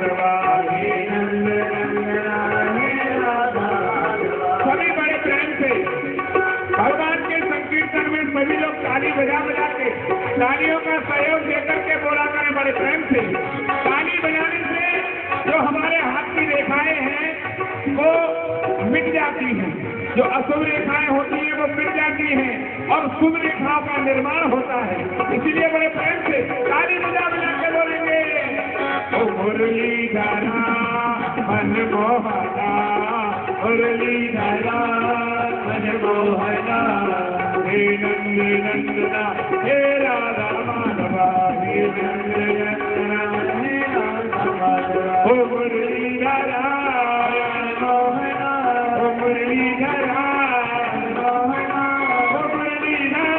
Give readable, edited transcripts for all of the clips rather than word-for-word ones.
माधवा हे नंद नंदना हे राधा माधवा। सभी बड़े प्रेम से भगवान के संकीर्तन में सभी लोग ताली बजा बजा के तालियों का सहयोग देकर के बोला करें बड़े प्रेम से। ताली बजाने से जो हमारे हाथ की रेखाएं हैं वो मिट जाती हैं, जो अशुभ रेखाएं होती हैं वो मिट जाती हैं और शुभ रेखाओं का निर्माण होता है। इसीलिए बड़े प्रेम से ताली बजा बजा के बोलेंगे ओ मुरलीधरा मनमोहना, मुरलीधरा मनमोहना, हे नंद नंदना हे राधा माधवा, हे नंद नंदना हे राधा माधवा। ओ मुरलीधरा मनमोहना, ओ मुरलीधरा मनमोहना, ओ मुरलीधरा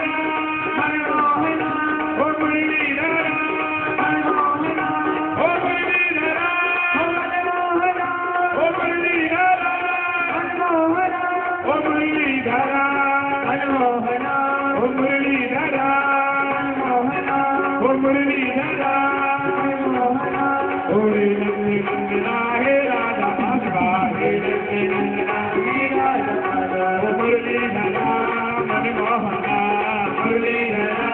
मनमोहना, ओ मुरलीधरा मनमोहना, ओ मुरलीधरा मनमोहना, ओ मुरलीधरा मनमोहना, ओ मुरलीधरा मनमोहना, ओ मुरलीधरा मनमोहना, ओ मुरलीधरा मनमोहना। ओ नंदना हे राधा माधवा, हे नंदना हे राधा माधवा। ओ मुरलीधरा मनमोहना, मुरलीधरा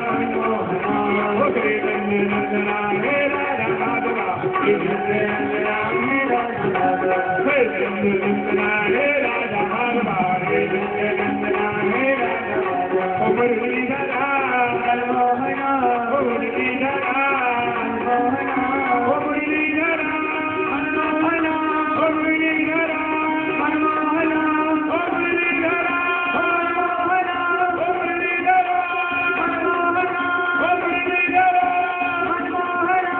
मनमोहना, ओ नंदना हे राधा माधवा, हे नंदना हे राधा माधवा, हे नंदना हे राधा माधवा, हे नंदना हे राधा माधवा। ओ मुरलीधरा मनमोहना, ओ मुरलीधरा मनमोहना, ओ मुरलीधरा मनमोहना, ओ मुरलीधरा मनमोहना, ओ मुरलीधरा मनमोहना, ओ मुरलीधरा मनमोहना, ओ मुरलीधरा मनमोहना।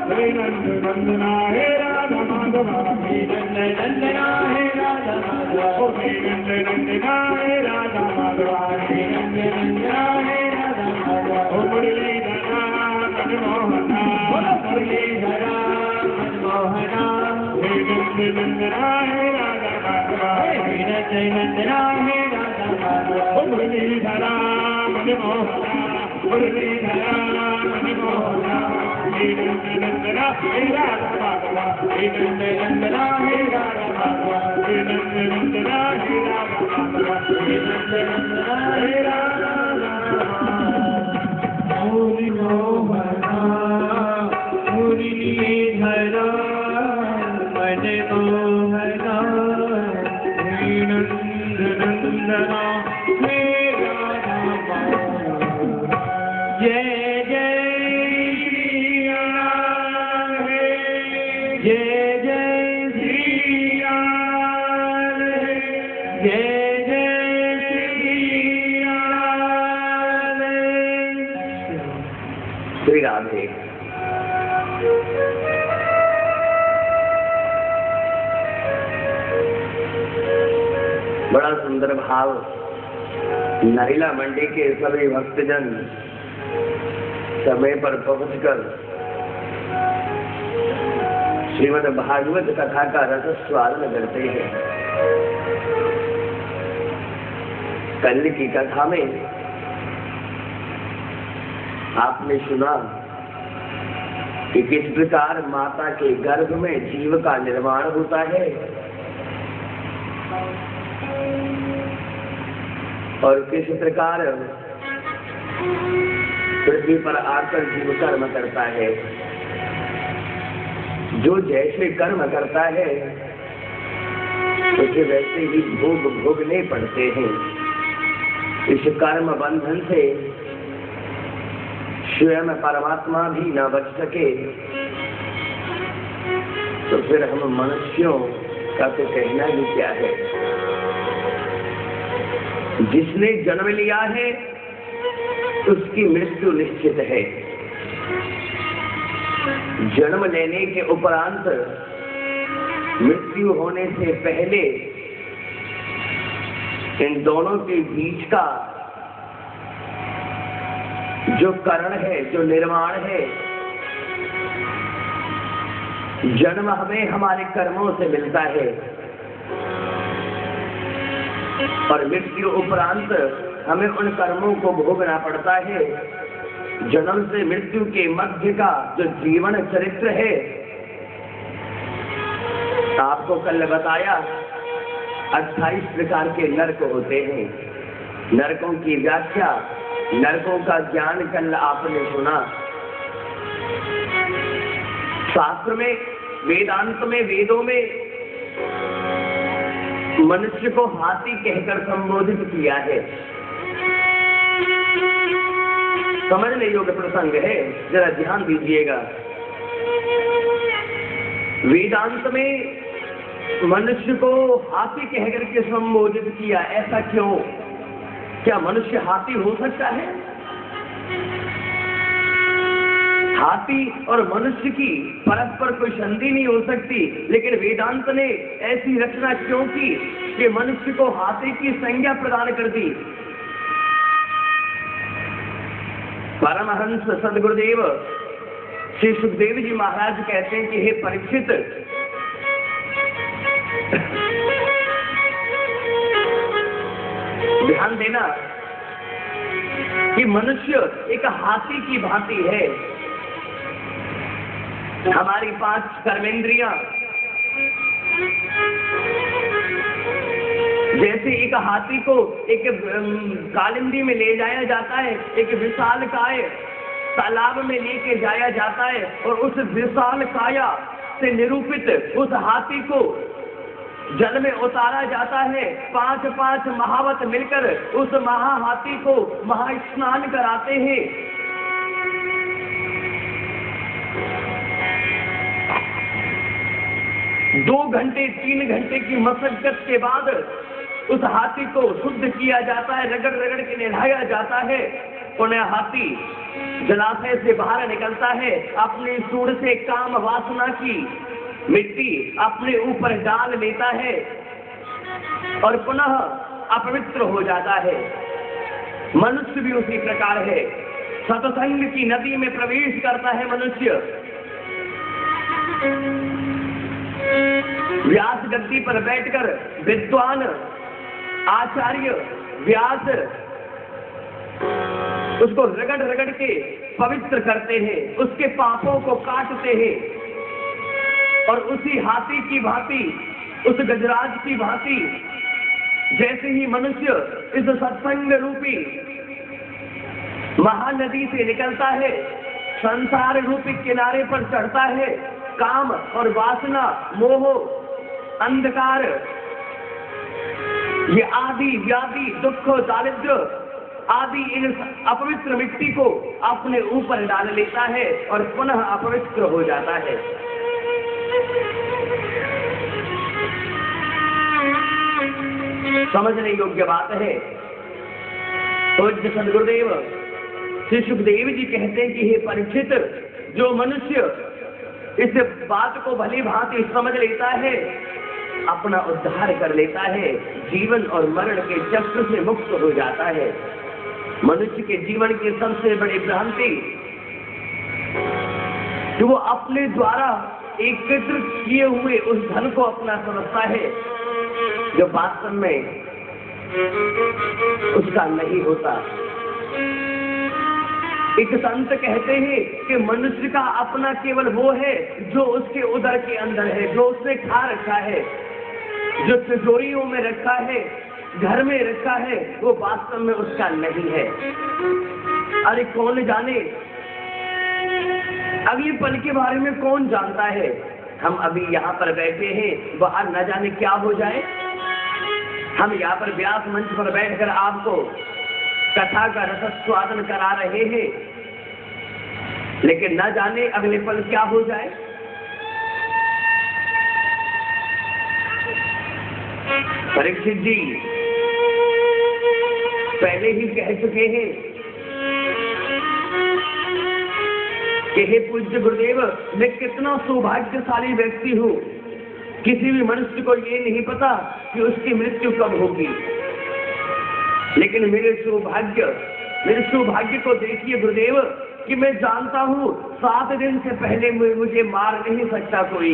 हे नंद नंदना हे राधा माधवा, हे नंद नंदना हे राधा माधवा, ओ हे नंद नंदना हे राधा माधवा, हे नंद नंदना हे राधा माधवा। ओ मुरलीधरा मनमोहना, ओ मुरलीधरा मनमोहना, हे नंद नंदना हे राधा माधवा, हे नंद नंदना हे राधा माधवा। ओ मुरलीधरा मनमोहना, मुरलीधरा मनमोहना, हे नंद नंदना हे राधा माधवा, हे नंद नंदना हे राधा माधवा, हे नंद नंदना हे राधा माधवा, हे नंद नंदना हे राधा माधवा। मोहना मुरलीधरा मनमोहना, हे नंद नंदना हे राधा माधवा। जय जय श्री राम, जय जय श्री राम, जय जय श्री राम। श्री राधे। बड़ा सुंदर भाव नरीला मंडी के सभी भक्तजन समय पर पहुंचकर श्रीमद् भागवत कथा का रस स्वादन करते हैं। कल की कथा में आपने सुना कि किस प्रकार माता के गर्भ में जीव का निर्माण होता है और किस प्रकार पृथ्वी पर आकर जीव कर्म करता है। जो जैसे कर्म करता है उसे वैसे ही भोग भोगने पड़ते हैं। इस कर्म बंधन से स्वयं परमात्मा भी न बच सके तो फिर हम मनुष्यों का तो कहना ही क्या है। जिसने जन्म लिया है उसकी मृत्यु निश्चित है। जन्म लेने के उपरांत मृत्यु होने से पहले इन दोनों के बीच का जो कारण है, जो निर्माण है, जन्म हमें हमारे कर्मों से मिलता है और मृत्यु उपरांत हमें उन कर्मों को भोगना पड़ता है। जन्म से मृत्यु के मध्य का जो जीवन चरित्र है आपको कल बताया 28 प्रकार के नरक होते हैं। नरकों की व्याख्या, नरकों का ज्ञान कल आपने सुना। शास्त्र में, वेदांत में, वेदों में मनुष्य को हाथी कहकर संबोधित किया है। समझने योग्य प्रसंग है, जरा ध्यान दीजिएगा। वेदांत में मनुष्य को हाथी कहकर के संबोधित किया, ऐसा क्यों? क्या मनुष्य हाथी हो सकता है? हाथी और मनुष्य की परस्पर कोई संधि नहीं हो सकती, लेकिन वेदांत ने ऐसी रचना क्यों की कि मनुष्य को हाथी की संज्ञा प्रदान कर दी? परमहंस सदगुरुदेव श्री सुखदेव जी महाराज कहते हैं कि हे परीक्षित, ध्यान देना कि मनुष्य एक हाथी की भांति है। हमारी 5 कर्मेंद्रियां जैसे एक हाथी को एक कालिंदी में ले जाया जाता है, एक विशाल काय तालाब में लेके जाया जाता है और उस विशाल काया से निरूपित उस हाथी को जल में उतारा जाता है। 5 महावत मिलकर उस महाहाथी को महास्नान कराते हैं। दो घंटे 3 घंटे की मशक्कत के बाद उस हाथी को शुद्ध किया जाता है, रगड़ रगड़ के नहलाया जाता है। पुनः हाथी जलाशय से बाहर निकलता है, अपनी सूंड से काम वासना की मिट्टी अपने ऊपर डाल लेता है और पुनः अपवित्र हो जाता है। मनुष्य भी उसी प्रकार है। सत्संग की नदी में प्रवेश करता है मनुष्य। व्यास गद्दी पर बैठकर विद्वान आचार्य व्यास उसको रगड़ रगड़ के पवित्र करते हैं, उसके पापों को काटते हैं और उसी हाथी की भांति, उस गजराज की भांति जैसे ही मनुष्य इस सत्संग रूपी महानदी से निकलता है, संसार रूपी किनारे पर चढ़ता है, काम और वासना, मोह, अंधकार, ये आदि व्याधि, दुख, दारिद्र्य आदि इन अपवित्र मिट्टी को अपने ऊपर डाल लेता है और पुनः अपवित्र हो जाता है। समझने योग्य बात है। तो सदगुरुदेव श्री सुखदेव जी कहते हैं कि हे परीक्षित, जो मनुष्य इस बात को भली भांति समझ लेता है, अपना उद्धार कर लेता है, जीवन और मरण के चक्र से मुक्त हो जाता है। मनुष्य के जीवन की सबसे बड़ी भ्रांति कि वो अपने द्वारा एकत्रित किए हुए उस धन को अपना समझता है, जो वास्तव में उसका नहीं होता। एक संत कहते हैं कि मनुष्य का अपना केवल वो है जो उसके उदर के अंदर है, जो उसने खा रखा है, जो तिजोरियों में रखा है, घर में रखा है, वो वास्तव में उसका नहीं है। अरे कौन जाने अगले पल के बारे में, कौन जानता है? हम अभी यहाँ पर बैठे हैं, बाहर न जाने क्या हो जाए। हम यहाँ पर व्यास मंच पर बैठकर आपको कथा का रसस्वादन करा रहे हैं, लेकिन न जाने अगले पल क्या हो जाए। परीक्षित जी पहले ही कह चुके हैं कि हे पूज्य गुरुदेव, मैं कितना सौभाग्यशाली व्यक्ति हूँ। किसी भी मनुष्य को ये नहीं पता कि उसकी मृत्यु कब होगी, लेकिन मेरे सौभाग्य को देखिए गुरुदेव कि मैं जानता हूँ 7 दिन से पहले मुझे मार नहीं सकता कोई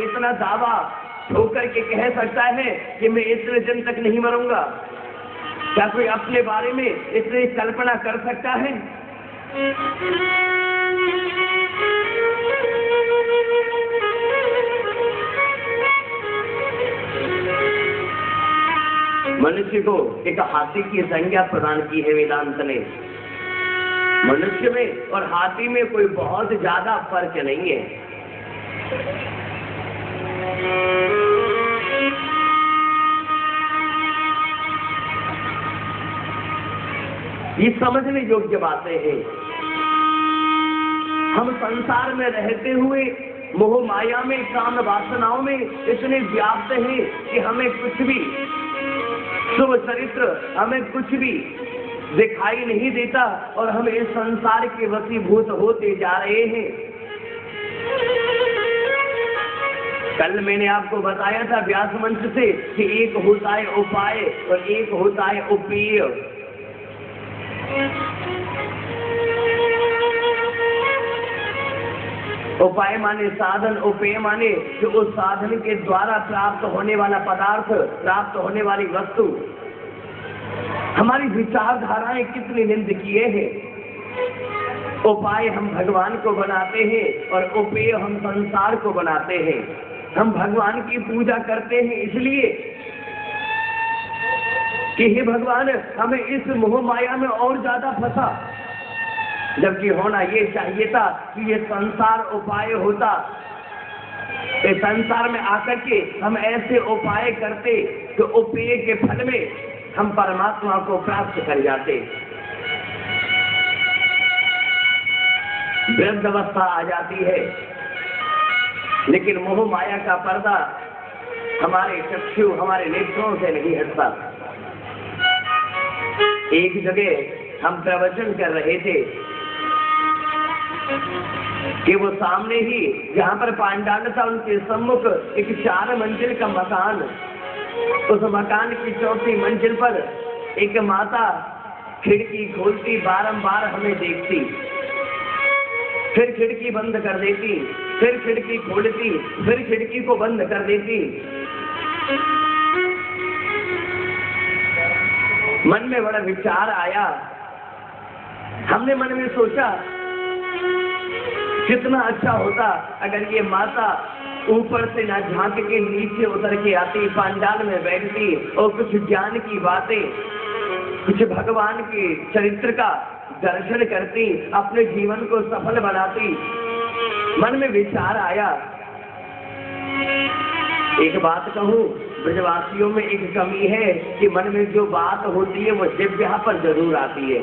इतना दावा ठोकर के कह सकता है कि मैं इतने दिन तक नहीं मरूंगा। क्या कोई अपने बारे में इतनी कल्पना कर सकता है? मनुष्य को एक हाथी की संज्ञा प्रदान की है वेदांत ने। मनुष्य में और हाथी में कोई बहुत ज्यादा फर्क नहीं है। ये समझने योग्य बातें हैं। हम संसार में रहते हुए मोह माया में, काम वासनाओं में इतने व्याप्त हैं कि हमें कुछ भी शुभ चरित्र, हमें कुछ भी दिखाई नहीं देता और हम इस संसार के वशीभूत होते जा रहे हैं। कल मैंने आपको बताया था व्यास मंच से कि एक होता है उपाय और एक होता है उपेय। उपाय माने साधन, उपेय माने जो उस साधन के द्वारा प्राप्त होने वाला पदार्थ, प्राप्त होने वाली वस्तु। हमारी विचारधाराएं कितनी निंद किए हैं। उपाय हम भगवान को बनाते हैं और उपेय हम संसार को बनाते हैं। हम भगवान की पूजा करते हैं इसलिए कि हे भगवान हमें इस मोह माया में और ज्यादा फंसा, जबकि होना ये चाहिए था कि ये संसार उपाय होता। इस संसार में आकर के हम ऐसे उपाय करते तो उपेय के फल में हम परमात्मा को प्राप्त कर जाते। वृद्ध अवस्था आ जाती है, लेकिन मोह माया का पर्दा हमारे चक्षु, हमारे नेत्रों से नहीं हटता। एक जगह हम प्रवचन कर रहे थे कि वो सामने ही जहां पर पांडाल था उनके सम्मुख एक 4 मंजिल का मकान, उस मकान की 4थी मंजिल पर एक माता खिड़की खोलती, बारंबार हमें देखती, फिर खिड़की बंद कर देती, फिर खिड़की खोलती, फिर खिड़की को बंद कर देती। मन में बड़ा विचार आया। हमने मन में सोचा कितना अच्छा होता अगर ये माता ऊपर से ना झांक के नीचे उतर के आती, पांडाल में बैठती और कुछ ज्ञान की बातें, कुछ भगवान के चरित्र का दर्शन करती, अपने जीवन को सफल बनाती। मन में विचार आया, एक बात कहूं, ब्रजवासियों में एक कमी है कि मन में जो बात होती है वो जिह्वा पर जरूर आती है।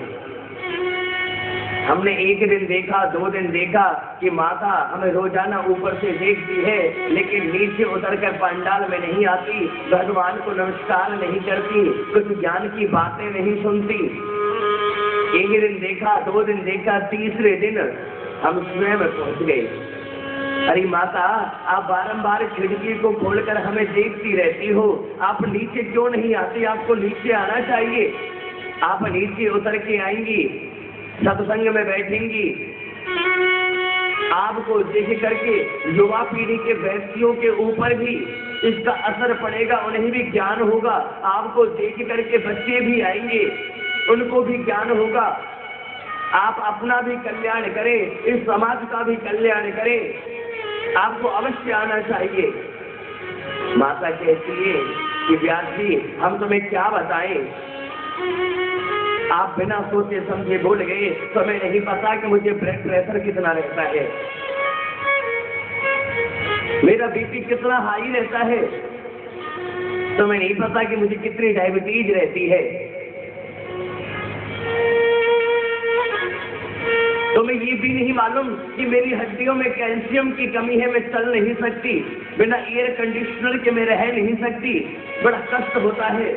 हमने एक दिन देखा, 2 दिन देखा कि माता हमें रोजाना ऊपर से देखती है, लेकिन नीचे उतरकर पंडाल में नहीं आती, भगवान को नमस्कार नहीं करती, कुछ ज्ञान की बातें नहीं सुनती। एक दिन देखा, 2 दिन देखा, तीसरे दिन हम स्वयं पहुंच गए। अरे माता, आप बारंबार खिड़की को खोलकर हमें देखती रहती हो, आप नीचे क्यों नहीं आती? आपको नीचे आना चाहिए। आप नीचे उतर के आएंगी, सत्संग में बैठेंगी, आपको देख करके युवा पीढ़ी के व्यक्तियों के ऊपर भी इसका असर पड़ेगा, उन्हें भी ज्ञान होगा। आपको देख करके बच्चे भी आएंगे, उनको भी ज्ञान होगा। आप अपना भी कल्याण करें, इस समाज का भी कल्याण करें, आपको अवश्य आना चाहिए। माता कहती है कि व्यास जी हम तुम्हें क्या बताएं, आप बिना सोचे समझे बोल गए। तुम्हें नहीं पता कि मुझे ब्लड प्रेशर कितना रहता है, मेरा बीपी कितना हाई रहता है, तुम्हें नहीं पता कि मुझे कितनी डायबिटीज रहती है, तुम्हें ये भी नहीं मालूम कि मेरी हड्डियों में कैल्शियम की कमी है, मैं चल नहीं सकती, बिना एयर कंडीशनर के मैं रह नहीं सकती, बड़ा कष्ट होता है।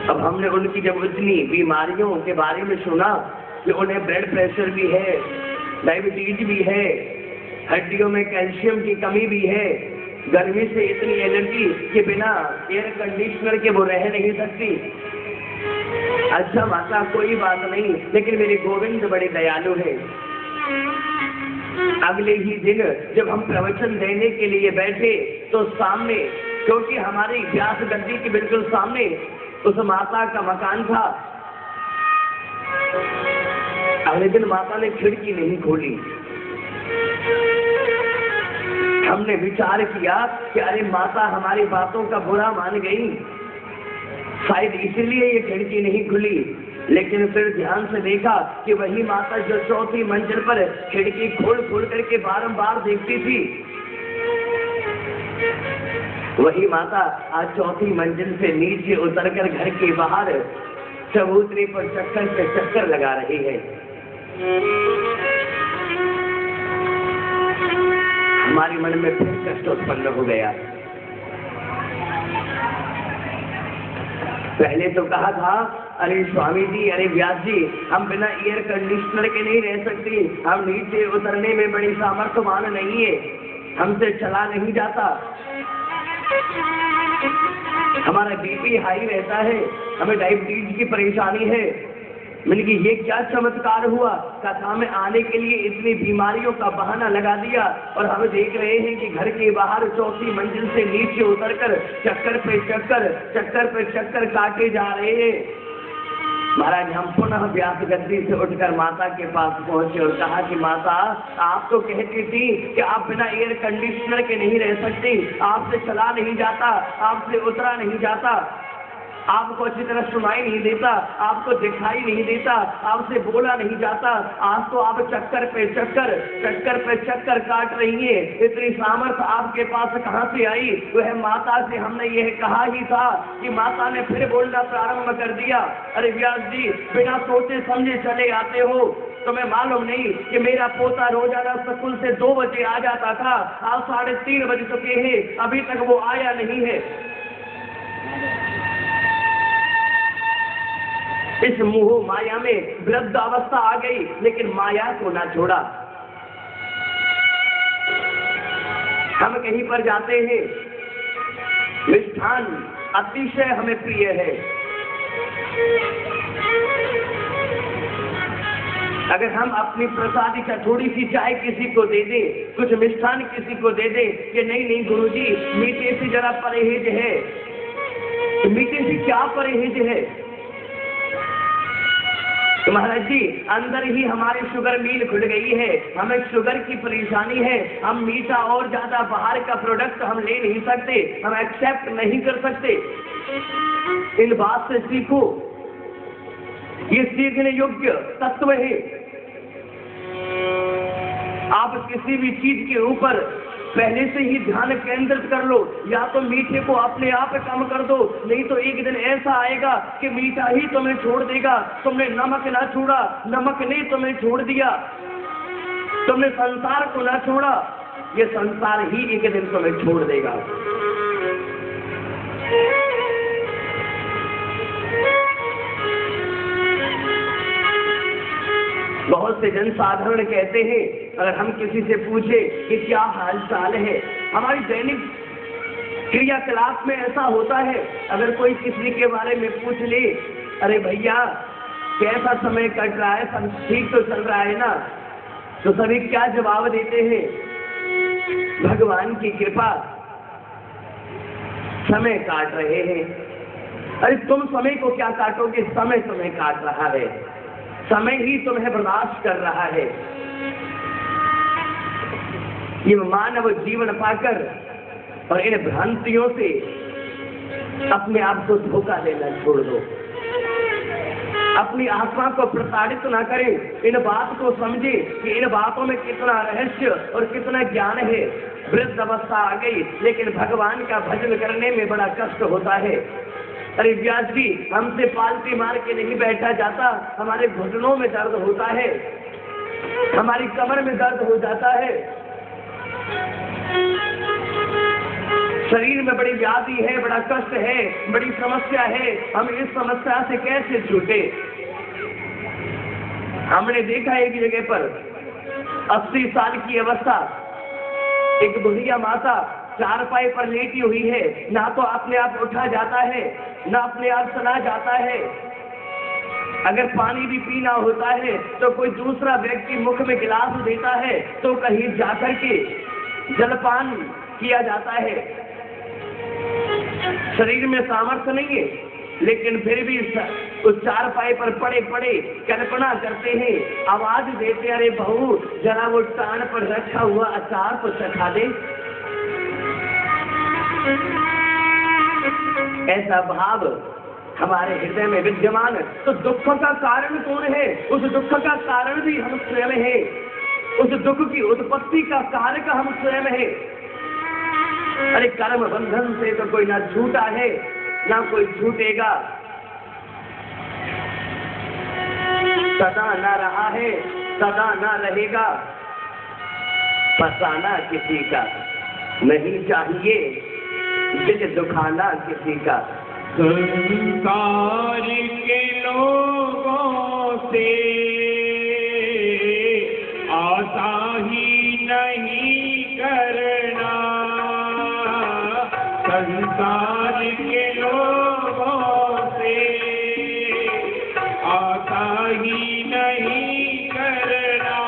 अब हमने उनकी जब इतनी बीमारियों के बारे में सुना कि उन्हें ब्लड प्रेशर भी है, डायबिटीज भी है, हड्डियों में कैल्शियम की कमी भी है, गर्मी से इतनी एलर्जी कि बिना एयर कंडीशनर के वो रह नहीं सकती। अच्छा माता कोई बात नहीं, लेकिन मेरे गोविंद बड़े दयालु हैं। अगले ही दिन जब हम प्रवचन देने के लिए बैठे तो सामने, क्योंकि हमारी व्यास गद्दी के बिल्कुल सामने उस माता का मकान था, अगले दिन माता ने खिड़की नहीं खोली। हमने विचार किया कि अरे माता हमारी बातों का बुरा मान गई, शायद इसलिए ये खिड़की नहीं खुली, लेकिन फिर ध्यान से देखा कि वही माता जो चौथी मंजिल पर खिड़की खोल खोल करके बारंबार देखती थी, वही माता आज चौथी मंजिल से नीचे उतरकर घर के बाहर चबूतरे पर चक्कर पे चक्कर लगा रही है। हमारे मन में फिर कष्ट उत्पन्न हो गया। पहले तो कहा था, अरे स्वामी जी, अरे व्यास जी, हम बिना एयर कंडीशनर के नहीं रह सकते, हम नीचे उतरने में बड़ी सामर्थ्यवान नहीं है, हमसे चला नहीं जाता, हमारा बीपी हाई रहता है, हमें डायबिटीज की परेशानी है। मैंने कि ये क्या चमत्कार हुआ, कथा में आने के लिए इतनी बीमारियों का बहाना लगा दिया और हम देख रहे हैं कि घर के बाहर चौथी मंजिल से नीचे उतरकर चक्कर पे चक्कर काटे जा रहे हैं। महाराज, हम पुनः व्यास गद्दी से उठकर माता के पास पहुंचे और कहा कि माता, आप तो कहती थी कि आप बिना एयर कंडीशनर के नहीं रह सकती, आपसे चला नहीं जाता, आपसे उतरा नहीं जाता, आपको अच्छी तरह सुनाई नहीं देता, आपको दिखाई नहीं देता, आपसे बोला नहीं जाता, आज तो आप चक्कर पे चक्कर काट रही है, इतनी सामर्थ्य आपके पास कहां से आई? वह माता से हमने यह कहा ही था कि माता ने फिर बोलना प्रारंभ कर दिया, अरे व्यास जी, बिना सोचे समझे चले आते हो, तुम्हें मालूम नहीं कि मेरा पोता रोजाना स्कूल से 2 बजे आ जाता था, आज 3:30 बज चुके हैं, अभी तक वो आया नहीं है। इस मोह माया में वृद्ध अवस्था आ गई, लेकिन माया को ना छोड़ा। हम कहीं पर जाते हैं, मिष्ठान अतिशय हमें प्रिय है, अगर हम अपनी प्रसादी का थोड़ी सी चाय किसी को दे दे, कुछ मिष्ठान किसी को दे दे कि नहीं गुरुजी, मीठे से जरा परहेज है, तो मीठे से क्या परहेज है? तो महाराज जी, अंदर ही हमारी शुगर मिल खुल गई है, हमें शुगर की परेशानी है, हम मीठा और ज्यादा बाहर का प्रोडक्ट हम ले नहीं सकते, हम एक्सेप्ट नहीं कर सकते। इन बात से सीखो, ये सीखने योग्य तत्व है। आप किसी भी चीज के ऊपर पहले से ही ध्यान केंद्रित कर लो, या तो मीठे को अपने आप कम कर दो, नहीं तो एक दिन ऐसा आएगा कि मीठा ही तुम्हें छोड़ देगा। तुमने नमक ना छोड़ा, नमक ने तुम्हें छोड़ दिया, तुमने संसार को ना छोड़ा, ये संसार ही एक दिन तुम्हें छोड़ देगा। बहुत से जनसाधारण कहते हैं, अगर हम किसी से पूछे कि क्या हाल चाल है, हमारी दैनिक क्रियाकलाप में ऐसा होता है, अगर कोई किसी के बारे में पूछ ले, अरे भैया कैसा समय कट रहा है, सब ठीक तो चल रहा है ना, तो सभी क्या जवाब देते हैं? भगवान की कृपा, समय काट रहे हैं। अरे तुम समय को क्या काटोगे, समय तुम्हें काट रहा है, समय ही तुम्हें बर्दाश्त कर रहा है। ये मानव जीवन पाकर और इन भ्रांतियों से अपने आप को धोखा देना छोड़ दो, अपनी आत्मा को प्रताड़ित ना करें, इन बात को समझे कि इन बातों में कितना रहस्य और कितना ज्ञान है। वृद्ध अवस्था आ गई, लेकिन भगवान का भजन करने में बड़ा कष्ट होता है। अरे व्यास जी, हमसे पालती मार के नहीं बैठा जाता, हमारे घुटनों में दर्द होता है, हमारी कमर में दर्द हो जाता है, शरीर में बड़ी व्याधि है, बड़ा कष्ट है, बड़ी समस्या है, हम इस समस्या से कैसे छूटे? हमने देखा एक जगह पर 80 साल की अवस्था, एक बुढ़िया माता चारपाई पर लेटी हुई है, ना तो अपने आप उठा जाता है, ना अपने आप चला जाता है। अगर पानी भी पीना होता है तो कोई दूसरा व्यक्ति मुख में गिलास देता है तो कहीं जाकर के जलपान किया जाता है। शरीर में सामर्थ्य नहीं है, लेकिन फिर भी उस चारपाई पर पड़े पड़े कल्पना करते हैं, आवाज देते, अरे बहू जरा वो टान पर रखा हुआ अचार तो चखा दे। ऐसा भाव हमारे हृदय में विद्यमान, तो दुख का कारण कौन है? उस दुख का कारण भी हम स्वयं है। उस दुख की उत्पत्ति का कारक हम स्वयं है। अरे कर्म बंधन से तो कोई ना छूटा है, ना कोई छूटेगा। सदा ना रहा है, सदा ना रहेगा। फसाना किसी का नहीं चाहिए, दिल दुखाना किसी का। संसार के लोगों से आशा ही नहीं करना, संसार के लोगों से आशा ही नहीं करना।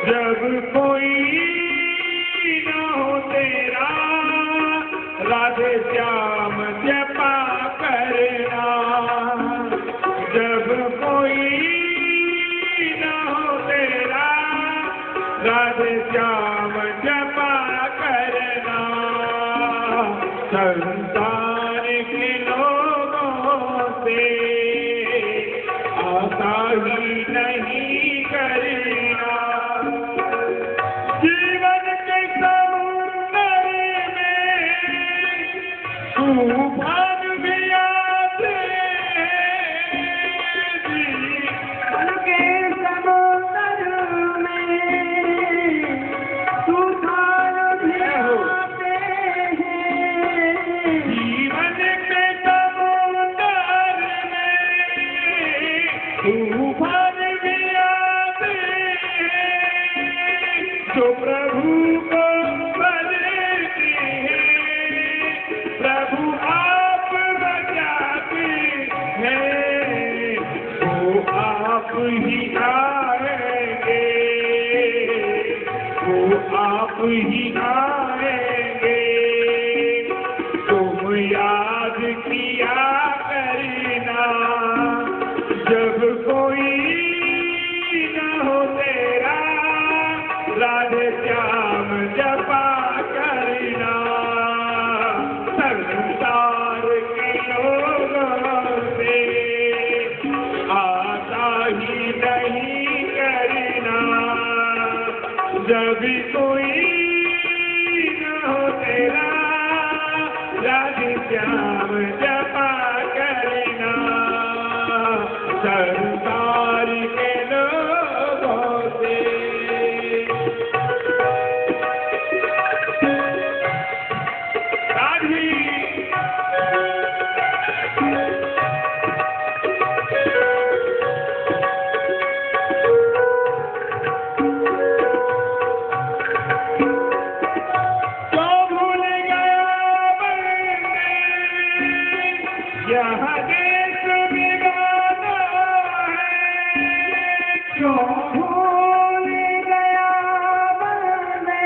जब कोई न हो तेरा राधे श्याम जपा करना, जब कोई न हो तेरा राधे श्याम जपा करना। संसार के लोगों से आशा ही नहीं करना। जीवन के समुद्र में तूफान भी आते हैं, जीवन के समुद्र में तूफान भी आते हैं, जीवन के समुद्र में तूफान भी आते हैं। जो प्रभु को भजते हैं, प्रभु आप बचाते हैं, वो आप ही आएंगे, वो आप ही आएंगे। तुम याद किया करना, जब कोई न हो तेरा राधे श्याम जपा करना। संसार के लोगों से आशा ही नहीं करना, जब कोई न हो तेरा राधे श्याम जपा करना। संसार के लोगों से राधी तो भूल गया बंदे, यह देश बिगाना है। क्यों भूल गया बंदे,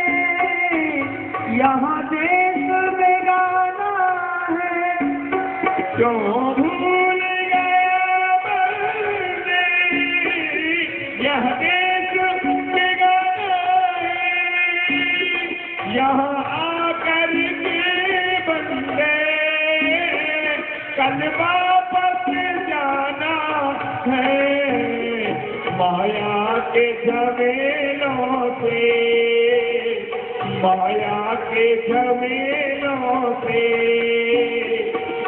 यह देश बिगाना है। क्यों भूल गया बंदे, यह देश बिगाना है। यहाँ आकर के बंदे कल वापस जाना है। माया के झमेलों से, माया के झमेलों से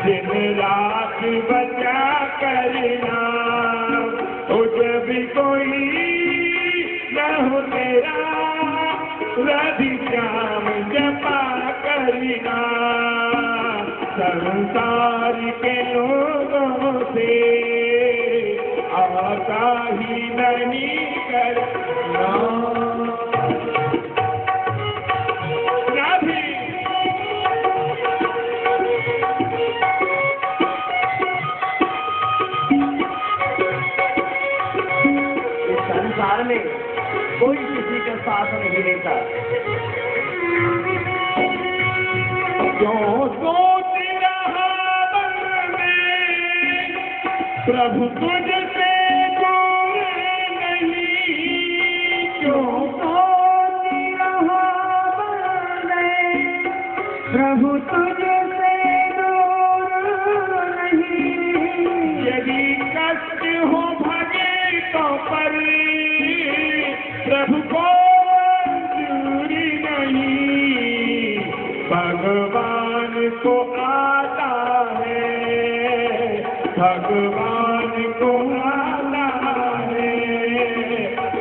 दिन रात बचा करना। ओ जब कोई न हो तेरा राधे श्याम जपा करना। संसार के लोगों से आशा ही नहीं करना। राधे इस संसार में कोई किसी का साथ नहीं लेता। क्यों सोच रहा मन में प्रभु तुझसे दूर नहीं। क्यों सोच रहा मन में प्रभु तुझसे दूर को आता है, भगवान को आता है,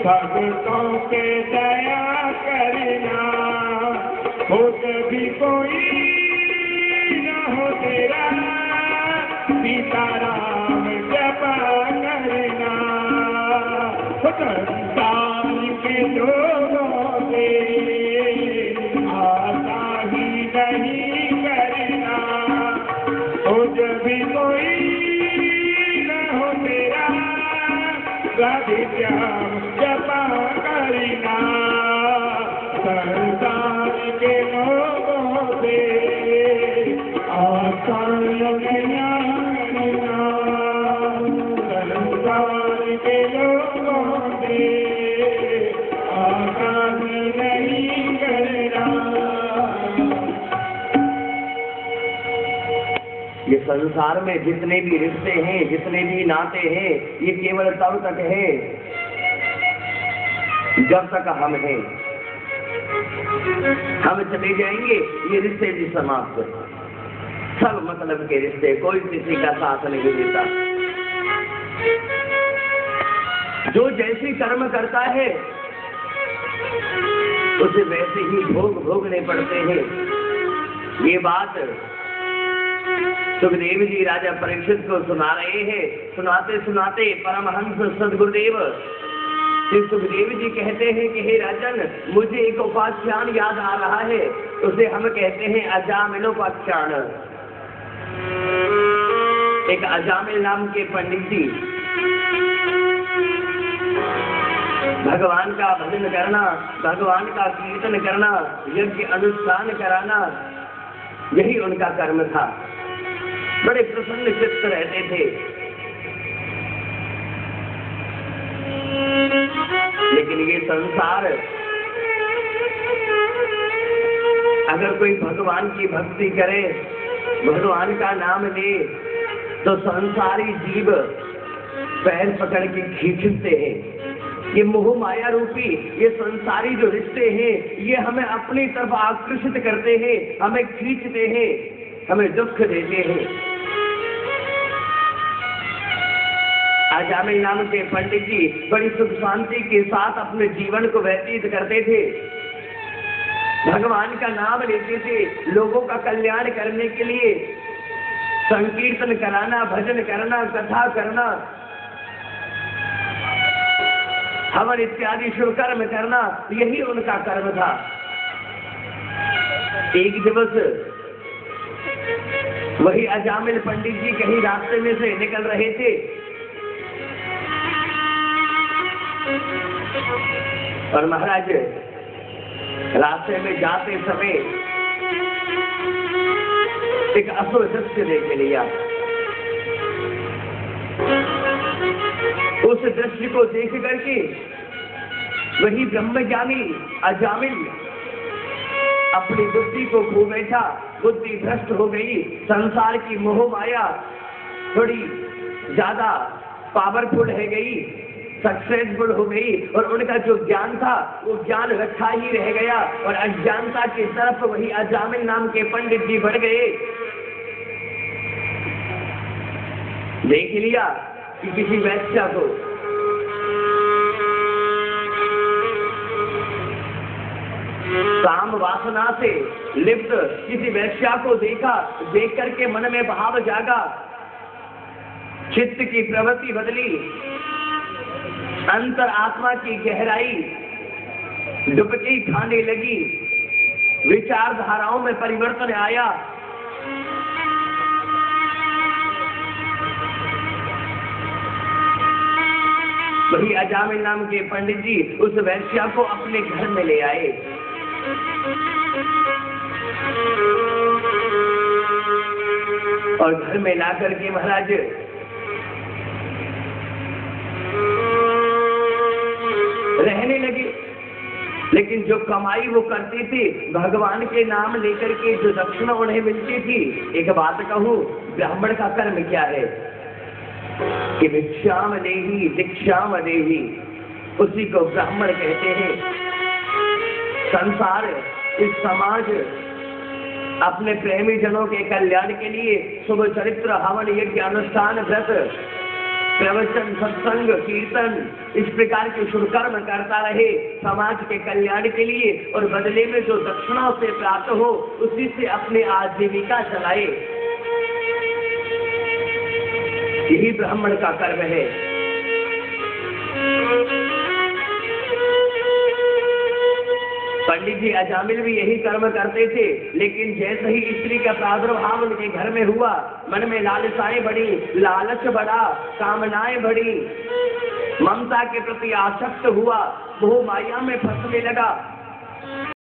भक्तों पे दया करना, हो कभी कोई न हो तेरा, सीताराम जपा करना, संसार के लोगों से आशा ही नहीं करना, हो जब भी कोई न हो तेरा, राधे श्याम जपा करना, संसार के लोगों से आशा नहीं करना, संसार के लोगों से आशा नहीं करना। ये संसार में जितने भी रिश्ते हैं, जितने भी नाते हैं, ये केवल तब तक है जब तक हम हैं। हम चले जाएंगे, ये रिश्ते भी समाप्त। सब मतलब के रिश्ते, कोई किसी का साथ नहीं देता। जो जैसी कर्म करता है उसे वैसे ही भोग भोगने पड़ते हैं। ये बात सुखदेव जी राजा परीक्षित को सुना रहे हैं। सुनाते सुनाते परमहंस सदगुरुदेव श्री सुखदेव जी कहते हैं कि हे राजन, मुझे एक उपाख्यान याद आ रहा है, उसे हम कहते हैं अजामिलोपाख्यान। एक अजामिल नाम के पंडित जी भगवान का भजन करना, भगवान का कीर्तन करना, यज्ञ अनुष्ठान कराना, यही उनका कर्म था। बड़े प्रसन्न चित्त रहते थे। लेकिन ये संसार, अगर कोई भगवान की भक्ति करे, भगवान का नाम ले, तो संसारी जीव पैर पकड़ के खींचते हैं। ये मोह माया रूपी ये संसारी जो रिश्ते हैं, ये हमें अपनी तरफ आकर्षित करते हैं, हमें खींचते हैं, हमें दुख देते हैं। अजामिल नाम के पंडित जी बड़ी सुख शांति के साथ अपने जीवन को व्यतीत करते थे। भगवान का नाम लेते थे, लोगों का कल्याण करने के लिए संकीर्तन कराना, भजन करना, कथा करना, हवन इत्यादि शुभ कर्म करना, यही उनका कर्म था। एक दिवस वही अजामिल पंडित जी कहीं रास्ते में से निकल रहे थे और महाराज रास्ते में जाते समय एक असुर दृश्य देख लिया। उस दृश्य को देख करके वही ब्रह्मज्ञानी अजामिल अपनी बुद्धि को खो बैठा, बुद्धि भ्रष्ट हो गई, संसार की मोह माया थोड़ी ज्यादा पावरफुल है गई, सक्सेसफुल हो गई, और उनका जो ज्ञान था वो ज्ञान रखा ही रह गया, और अज्ञानता की तरफ वही अजामिल नाम के पंडित जी बढ़ गए। देख लिया कि किसी वैश्या को काम वासना से लिप्त किसी वैश्या को देखा, देख करके मन में भाव जागा, चित्त की प्रवृत्ति बदली, अंतर आत्मा की गहराई डुबकी खाने लगी, विचारधाराओं में परिवर्तन आया। वही अजामिल नाम के पंडित जी उस वैश्या को अपने घर में ले आए। और घर में ला करके महाराज रहने लगे। लेकिन जो कमाई वो करती थी, भगवान के नाम लेकर के जो दक्षिणा उन्हें मिलती थी, एक बात कहूं, ब्राह्मण का कर्म क्या है कि भिक्षाम देहि दीक्षाम देहि, उसी को ब्राह्मण कहते हैं। संसार, इस समाज अपने प्रेमी जनों के कल्याण के लिए शुभ चरित्र, हवन, यज्ञ, अनुष्ठान, व्रत, प्रवचन, सत्संग, कीर्तन, इस प्रकार के शुभ कर्म करता रहे समाज के कल्याण के लिए, और बदले में जो दक्षिणा से प्राप्त हो उसी से अपनी आजीविका चलाए। यही ब्राह्मण का कर्म है। पंडित जी अजामिल भी यही कर्म करते थे, लेकिन जैसे ही स्त्री का प्रादुर्भाव उनके घर में हुआ, मन में लालसाएं बढ़ी, लालच बढ़ा, कामनाएं बढ़ी, ममता के प्रति आसक्त हुआ, मोह माया में फंसने लगा,